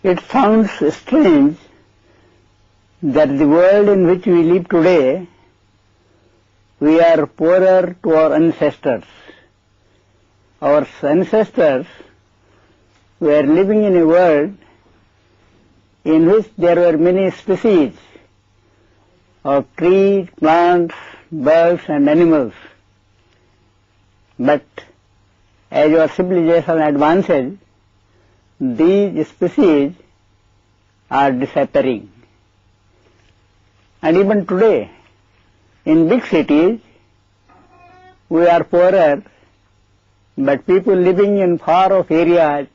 It sounds strange that the world in which we live today, we are poorer to our ancestors. Our ancestors were living in a world in which there were many species of trees, plants, birds and animals. But as our civilization advances, these species are disappearing. And even today, in big cities, we are poorer, but people living in far-off areas,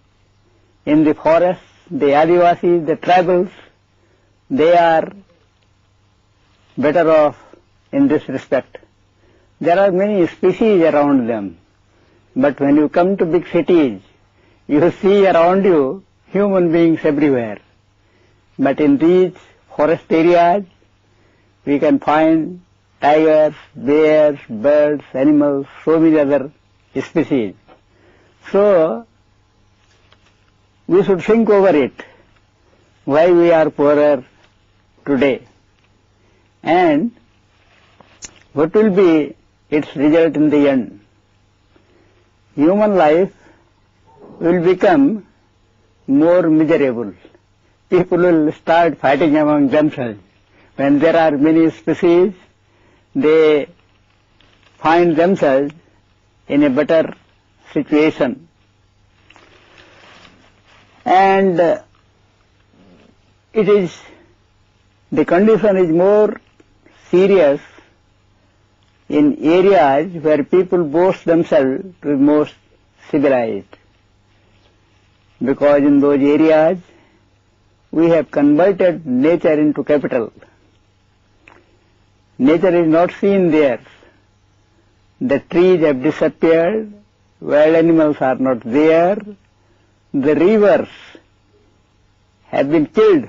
in the forests, the Adivasis, the tribals, they are better off in this respect. There are many species around them, but when you come to big cities, you see around you human beings everywhere. But in these forest areas, we can find tigers, bears, birds, animals, so many other species. So, we should think over it, why we are poorer today, and what will be its result in the end. Human life will become more miserable. People will start fighting among themselves. When there are many species, they find themselves in a better situation. And the condition is more serious in areas where people boast themselves to be most civilized. Because in those areas, we have converted nature into capital. Nature is not seen there. The trees have disappeared, wild animals are not there, the rivers have been killed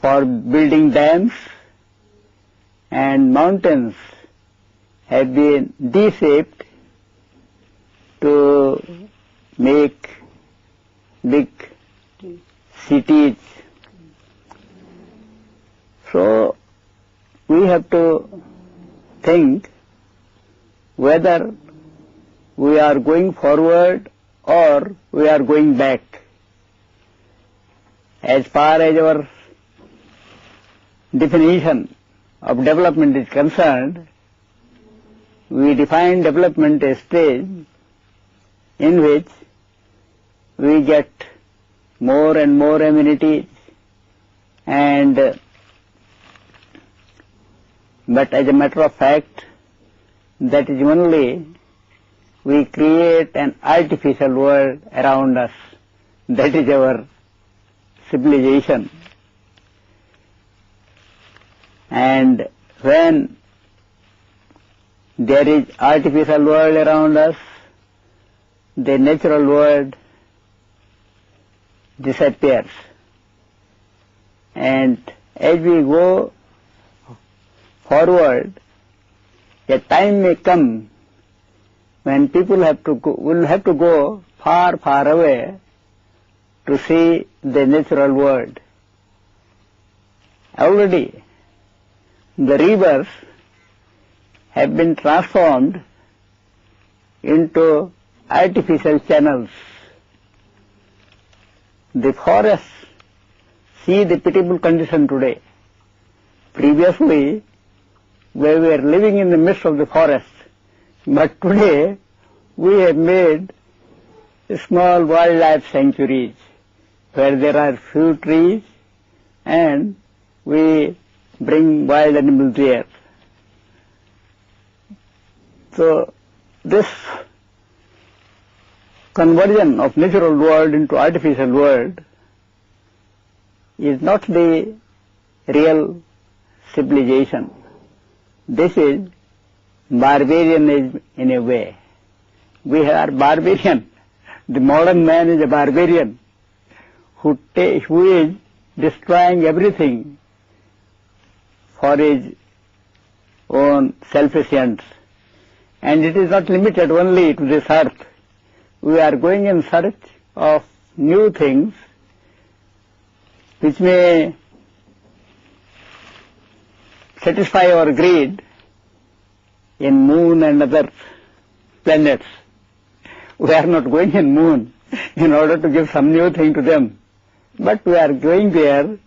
for building dams, and mountains have been de-shaped to make big cities. So, we have to think whether we are going forward or we are going back. As far as our definition of development is concerned, we define development as stage in which we get more and more amenities, and but as a matter of fact, that is only we create an artificial world around us. That is our civilization. And when there is artificial world around us, the natural world disappears. And as we go forward, a time may come when people will have to go far, far away to see the natural world. Already, the rivers have been transformed into artificial channels. The forests see the pitiable condition today. Previously, we were living in the midst of the forest, but today we have made small wildlife sanctuaries where there are few trees and we bring wild animals there. So this conversion of natural world into artificial world is not the real civilization. This is barbarianism in a way. We are barbarian. The modern man is a barbarian who is destroying everything for his own selfish ends. And it is not limited only to this earth. We are going in search of new things which may satisfy our greed in moon and other planets. We are not going in moon in order to give some new thing to them, but we are going there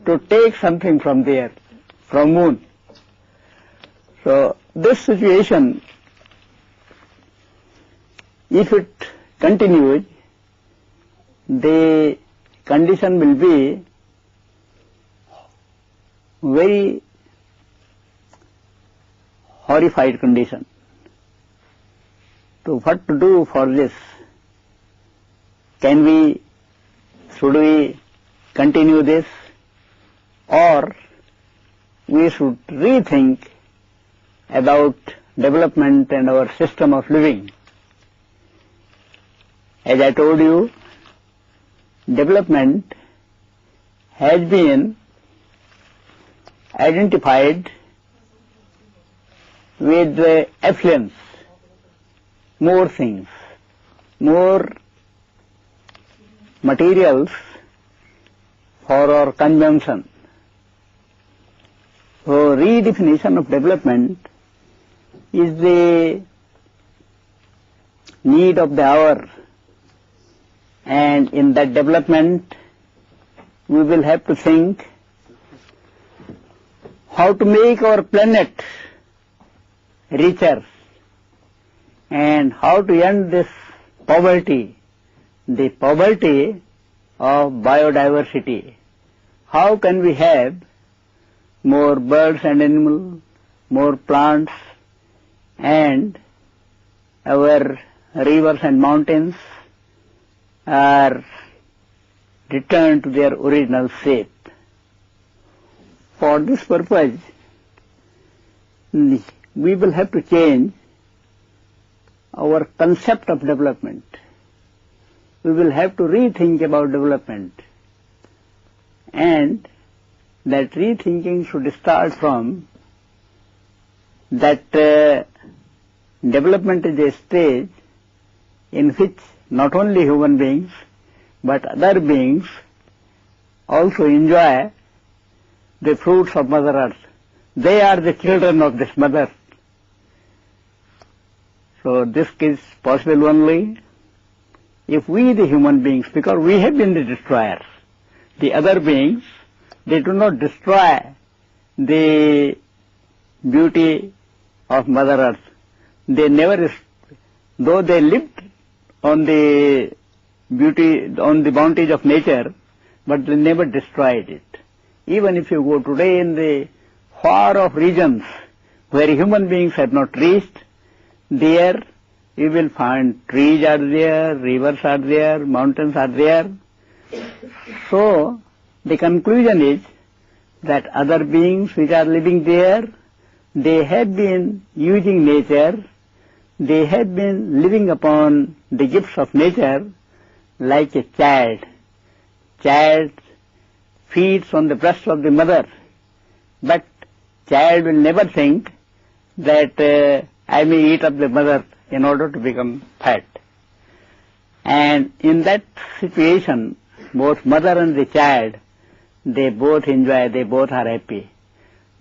to take something from there, from moon. So this situation, if it continues, the condition will be very horrified condition. So what to do for this? Should we continue this, or we should rethink about development and our system of living? As I told you, development has been identified with affluence, more things, more materials for our consumption. So redefinition of development is the need of the hour, and in that development we will have to think how to make our planet richer and how to end this poverty, the poverty of biodiversity. How can we have more birds and animals, more plants, and our rivers and mountains are returned to their original shape? For this purpose, we will have to change our concept of development. We will have to rethink about development, and that rethinking should start from that development is a stage in which not only human beings but other beings also enjoy the fruits of Mother Earth. They are the children of this Mother. So this is possible only if we, the human beings, because we have been the destroyers. The other beings, they do not destroy the beauty of Mother Earth. They never, though they lived on the beauty, on the bounties of nature, but they never destroyed it. Even if you go today in the far off regions where human beings have not reached, there you will find trees are there, rivers are there, mountains are there. So the conclusion is that other beings which are living there, they have been using nature, they have been living upon the gifts of nature like a child. Child feeds on the breast of the mother, but child will never think that I may eat up the mother in order to become fat. And in that situation, both mother and the child, they both enjoy, they both are happy.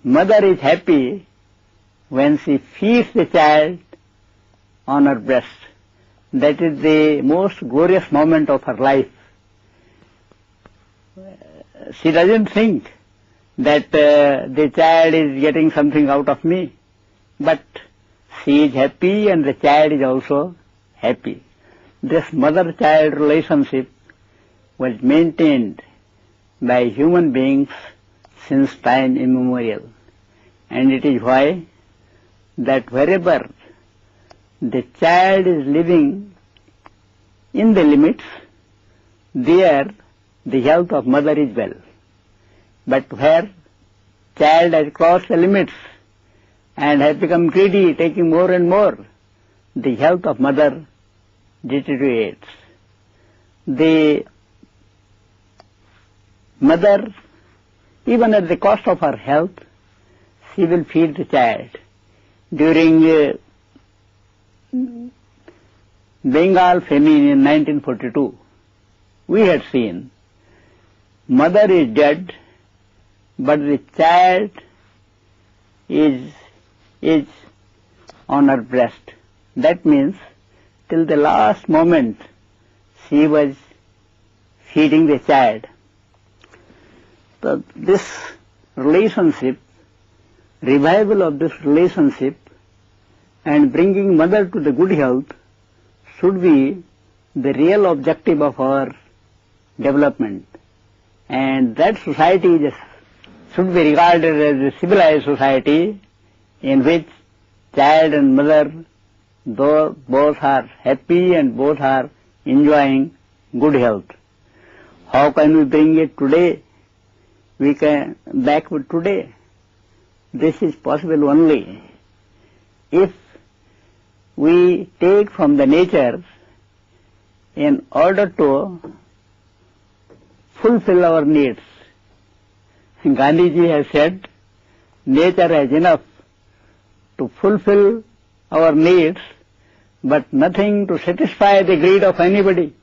Mother is happy when she feeds the child on her breast. That is the most glorious moment of her life. She doesn't think that the child is getting something out of me, but she is happy and the child is also happy. This mother-child relationship was maintained by human beings since time immemorial, and it is why that wherever the child is living in the limits, there the health of mother is well. But where child has crossed the limits and has become greedy, taking more and more, the health of mother deteriorates. The mother, even at the cost of her health, she will feed the child. During Bengal famine in 1942, we had seen mother is dead, but the child is on her breast. That means till the last moment she was feeding the child. So this relationship, revival of this relationship and bringing mother to the good health should be the real objective of our development. And that society should be regarded as a civilized society in which child and mother both are happy and both are enjoying good health. How can we bring it today? We can back with today. This is possible only if we take from the nature in order to fulfill our needs. Gandhiji has said, nature has enough to fulfill our needs, but nothing to satisfy the greed of anybody.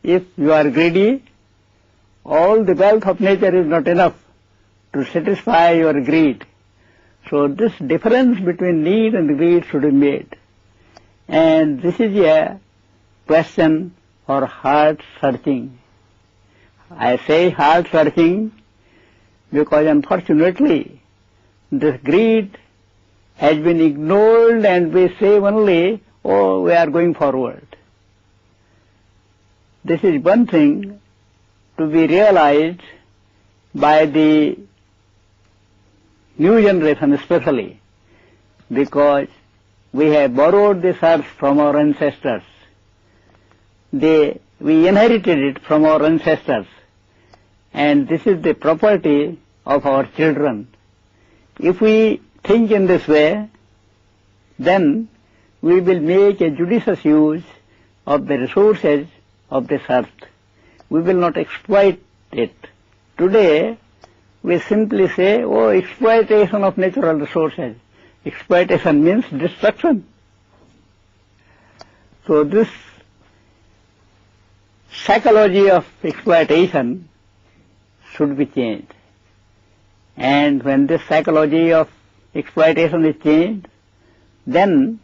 If you are greedy, all the wealth of nature is not enough to satisfy your greed. So this difference between need and greed should be made. And this is a question for heart searching. I say heart searching because unfortunately this greed has been ignored and we say only, oh, we are going forward. This is one thing to be realized by the new generation especially, because we have borrowed this earth from our ancestors. We inherited it from our ancestors, and this is the property of our children. If we think in this way, then we will make a judicious use of the resources of this earth. We will not exploit it. Today, we simply say, oh, exploitation of natural resources. Exploitation means destruction. So this psychology of exploitation should be changed. And when this psychology of exploitation is changed, then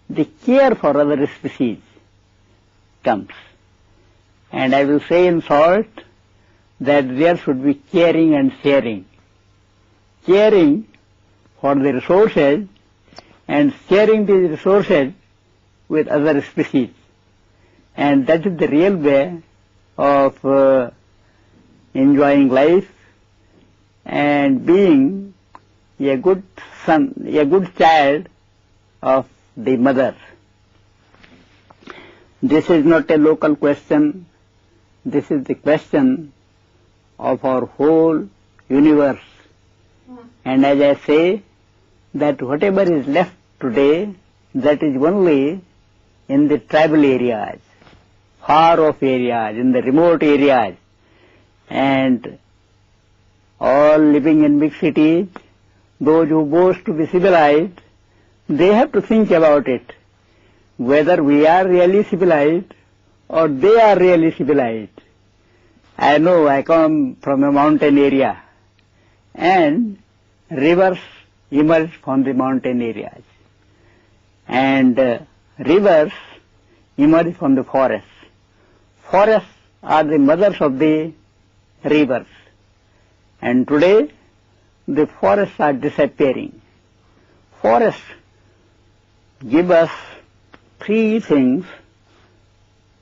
the care for other species comes. And I will say in short that there should be caring and sharing. Caring for the resources and sharing these resources with other species. And that is the real way of enjoying life and being a good son, a good child of the mother. This is not a local question. This is the question of our whole universe. And as I say, that whatever is left today, that is only in the tribal areas, far off areas, in the remote areas, and all living in big cities, those who boast to be civilized, they have to think about it, whether we are really civilized or they are really civilized. I know I come from a mountain area, and rivers emerge from the mountain areas, and rivers emerge from the forests. Forests are the mothers of the rivers, and today the forests are disappearing. Forests give us three things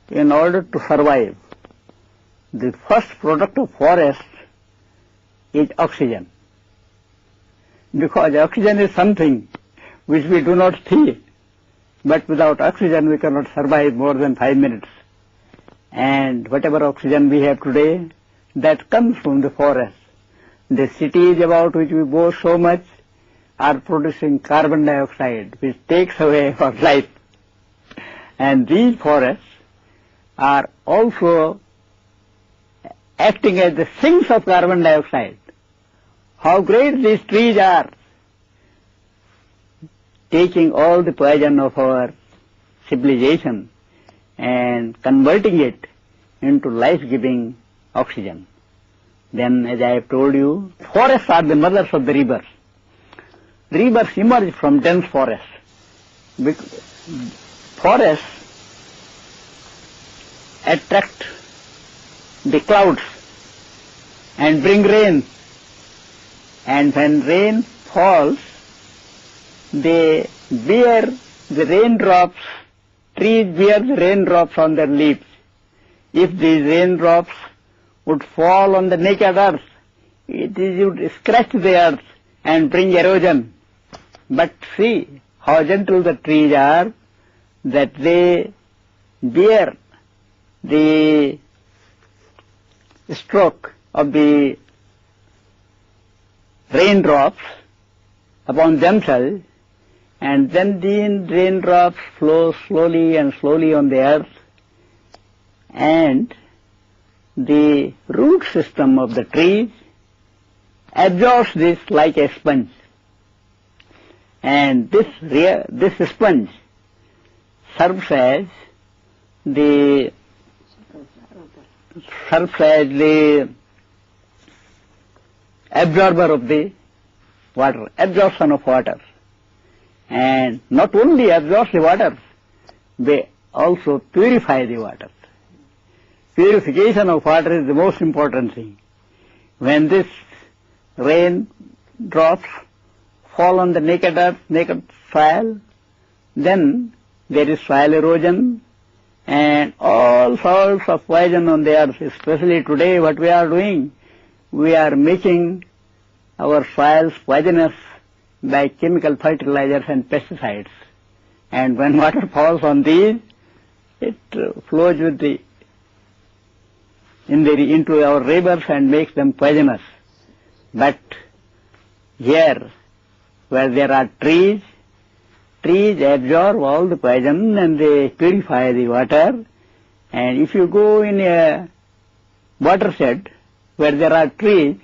in order to survive. The first product of forest is oxygen, because oxygen is something which we do not see, but without oxygen we cannot survive more than 5 minutes. And whatever oxygen we have today, that comes from the forest. The cities about which we boast so much are producing carbon dioxide, which takes away our life. And these forests are also acting as the sinks of carbon dioxide. How great these trees are, taking all the poison of our civilization and converting it into life-giving oxygen. Then, as I have told you, forests are the mothers of the rivers. The rivers emerge from dense forests. Forests attract the clouds and bring rain. And when rain falls, they bear the raindrops, trees bear the raindrops on their leaves. If these raindrops would fall on the naked earth, it would scratch the earth and bring erosion. But see how gentle the trees are, that they bear the stroke of the raindrops upon themselves, and then these raindrops flow slowly and slowly on the earth, and the root system of the trees absorbs this like a sponge. And this sponge serves as the absorber of the water, absorption of water. And not only absorbs the water, they also purify the water. Purification of water is the most important thing. When this rain drops fall on the naked earth, naked soil, then there is soil erosion and all sorts of poison on the earth. Especially today what we are doing, we are making our soils poisonous by chemical fertilizers and pesticides. And when water falls on these, it flows with into our rivers and makes them poisonous. But here, where there are trees absorb all the poison and they purify the water. And if you go in a watershed where there are trees,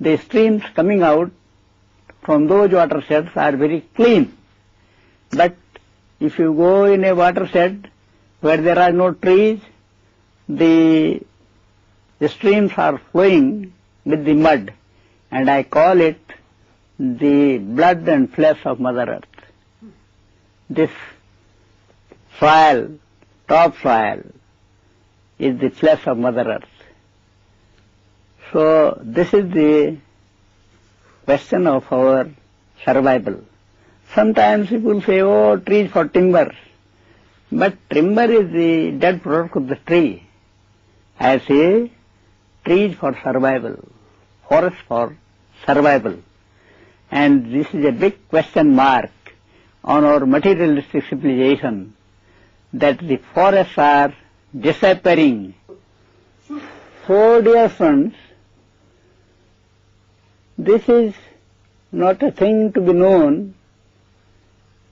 the streams coming out from those watersheds are very clean. But if you go in a watershed where there are no trees, the streams are flowing with the mud, and I call it the blood and flesh of Mother Earth. This soil, topsoil, is the flesh of Mother Earth. So this is the question of our survival. Sometimes people say, oh, trees for timber. But timber is the dead product of the tree. I say, trees for survival, forests for survival. And this is a big question mark on our materialistic civilization, that the forests are disappearing. So, dear friends, this is not a thing to be known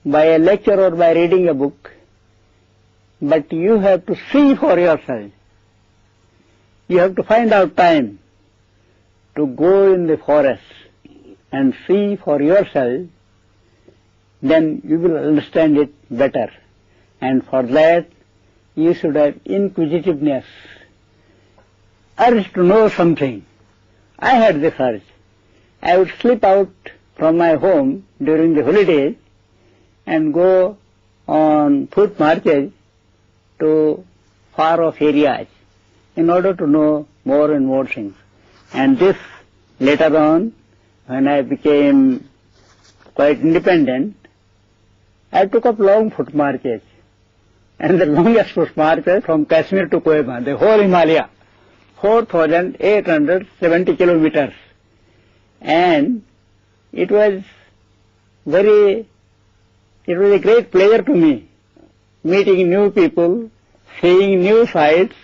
by a lecture or by reading a book, but you have to see for yourself. You have to find out time to go in the forest and see for yourself, then you will understand it better. And for that, you should have inquisitiveness, urge to know something. I had this urge. I would slip out from my home during the holidays and go on foot marches to far-off areas in order to know more and more things. And this, later on, when I became quite independent, I took up long foot marches. And the longest foot march was from Kashmir to Kohima, the whole Himalaya, 4,870 kilometers. And it was a great pleasure to me, meeting new people, seeing new sights,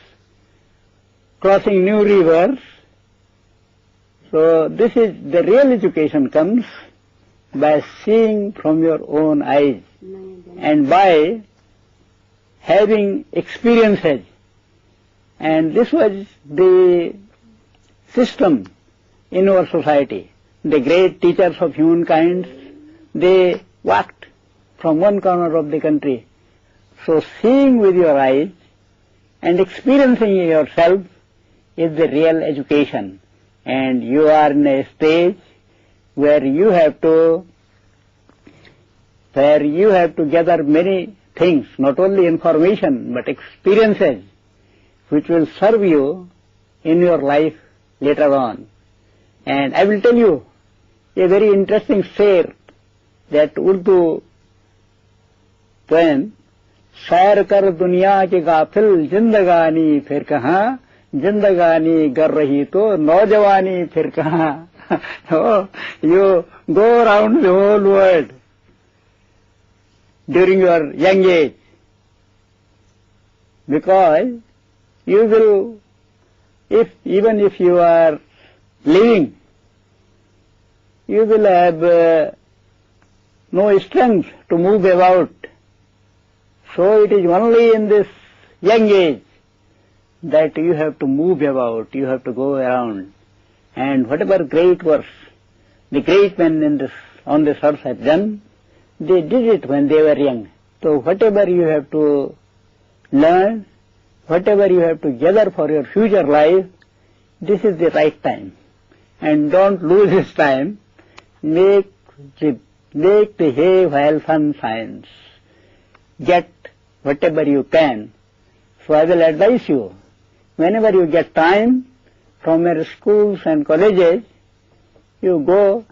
crossing new rivers. So this is, the real education comes by seeing from your own eyes and by having experiences. And this was the system in our society. The great teachers of humankind, they walked from one corner of the country. So seeing with your eyes and experiencing yourself is the real education. and you are in a stage where you have to gather many things, not only information but experiences which will serve you in your life later on. And I will tell you a very interesting शेर that Urdu poem, सैर कर दुनिया के गाफिल जिंदगानी फिर कहाँ, जिंदगानी कर रही तो नौजवानी फिर कहाँ. Oh, you go around the whole world during your young age, because you will, even if you are living, you will have no strength to move about. So it is only in this young age that you have to move about, you have to go around. And whatever great works the great men on this earth have done, they did it when they were young. So whatever you have to learn, whatever you have to gather for your future life, this is the right time. And don't lose this time. Make the hay while sun shines. Get whatever you can. So I will advise you, whenever you get time from your schools and colleges, you go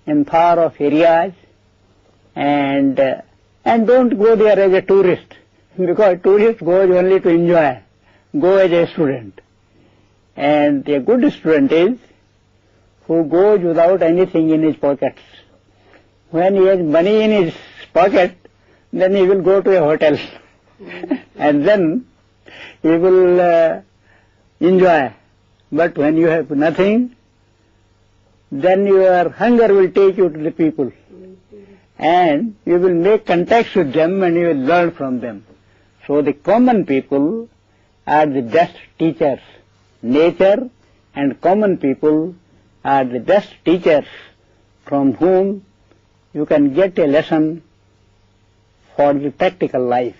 in far off areas and don't go there as a tourist, because tourist goes only to enjoy. Go as a student. And a good student is who goes without anything in his pockets. When he has money in his pocket, then he will go to a hotel and then he will enjoy. But when you have nothing, then your hunger will take you to the people and you will make contacts with them and you will learn from them. So the common people are the best teachers. Nature and common people are the best teachers from whom you can get a lesson for the practical life.